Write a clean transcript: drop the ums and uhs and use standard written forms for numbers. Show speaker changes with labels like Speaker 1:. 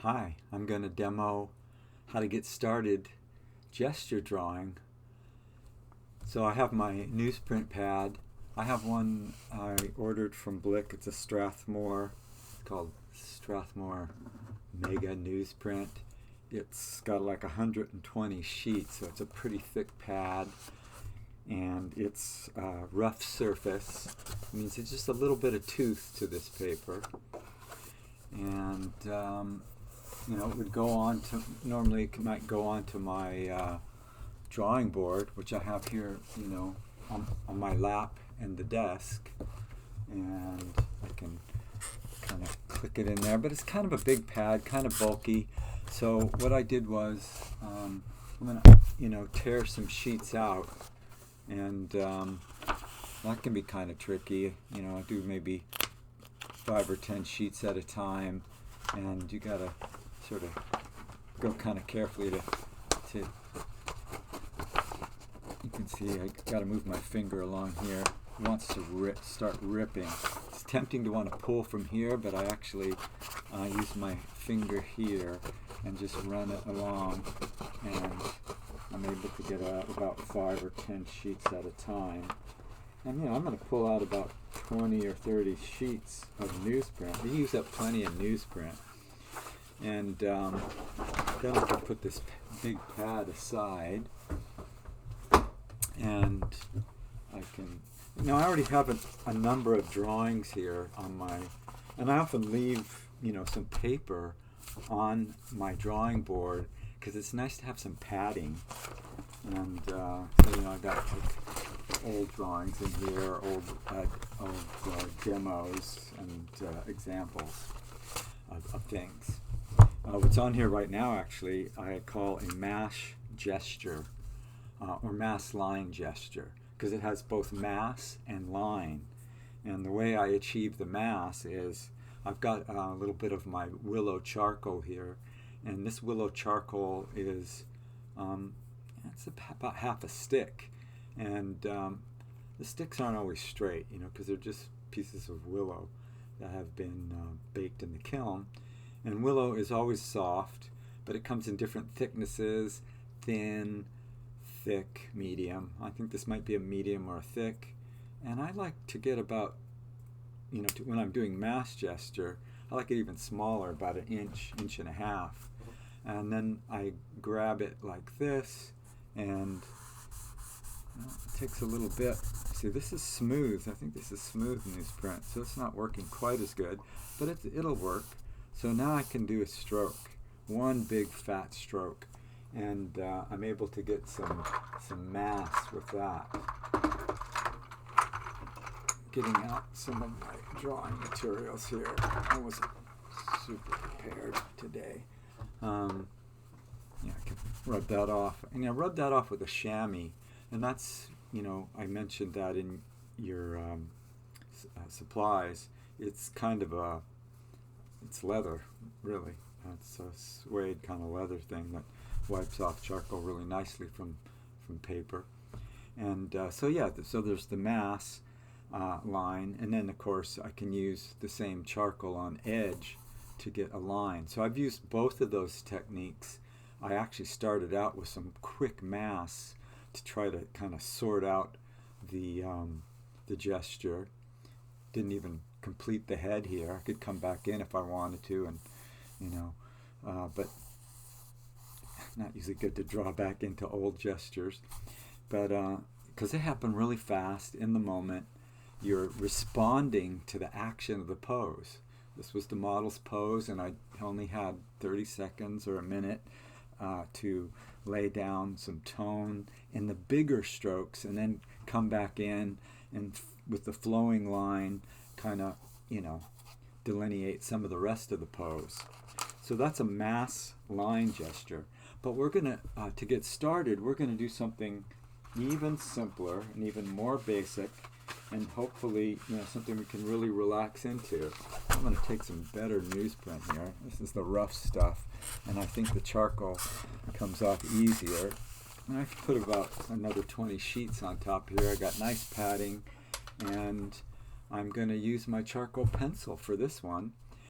Speaker 1: Hi, I'm going to demo how to get started gesture drawing. So I have my newsprint pad. I have one I ordered from Blick. It's a Strathmore. It's called Strathmore Mega Newsprint. It's got like 120 sheets, so it's a pretty thick pad. And it's rough surface. It means it's just a little bit of tooth to this paper. And it would go on to, normally it might go on to my drawing board, which I have here, on my lap and the desk. And I can kind of click it in there, but it's kind of a big pad, kind of bulky. So what I did was, I'm going to, tear some sheets out. And that can be kind of tricky. I do maybe 5 or 10 sheets at a time, and you gotta sort of go kind of carefully to you can see I gotta move my finger along here. It wants to start ripping. It's tempting to want to pull from here, but I actually use my finger here and just run it along, and I'm able to get out about 5 or 10 sheets at a time. And I'm going to pull out about 20 or 30 sheets of newsprint. We use up plenty of newsprint. And then I can put this big pad aside. And I can, I already have a number of drawings here on my, and I often leave, some paper on my drawing board because it's nice to have some padding. And I got old drawings in here, old demos and examples of things. What's on here right now, actually, I call a mass gesture or mass line gesture, because it has both mass and line. And the way I achieve the mass is I've got a little bit of my willow charcoal here, and this willow charcoal is it's about half a stick. And the sticks aren't always straight, because they're just pieces of willow that have been baked in the kiln. And willow is always soft, but it comes in different thicknesses: thin, thick, medium. I think this might be a medium or a thick. And I like to get about, when I'm doing mass gesture, I like it even smaller, about an inch, inch and a half. And then I grab it like this, and it takes a little bit. See, this is smooth. I think this is smooth newsprint, so it's not working quite as good, but it'll work. So now I can do a stroke, one big fat stroke, and I'm able to get some mass with that. Getting out some of my drawing materials here. I wasn't super prepared today. I can rub that off. And rub that off with a chamois. And that's, I mentioned that in your supplies. It's kind of it's leather, really. It's a suede kind of leather thing that wipes off charcoal really nicely from paper. And so there's the mass line. And then, of course, I can use the same charcoal on edge to get a line. So I've used both of those techniques. I actually started out with some quick mass to try to kind of sort out the gesture. Didn't even complete the head here. I could come back in if I wanted to, and but not usually good to draw back into old gestures. But because they happen really fast in the moment, you're responding to the action of the pose. This was the model's pose, and I only had 30 seconds or a minute to lay down some tone in the bigger strokes, and then come back in and with the flowing line kind of, delineate some of the rest of the pose. So that's a mass line gesture. But we're going to get started, we're going to do something even simpler and even more basic, and hopefully, something we can really relax into. I'm going to take some better newsprint here. This is the rough stuff, and I think the charcoal comes off easier. And I can put about another 20 sheets on top here. I got nice padding, and I'm going to use my charcoal pencil for this one.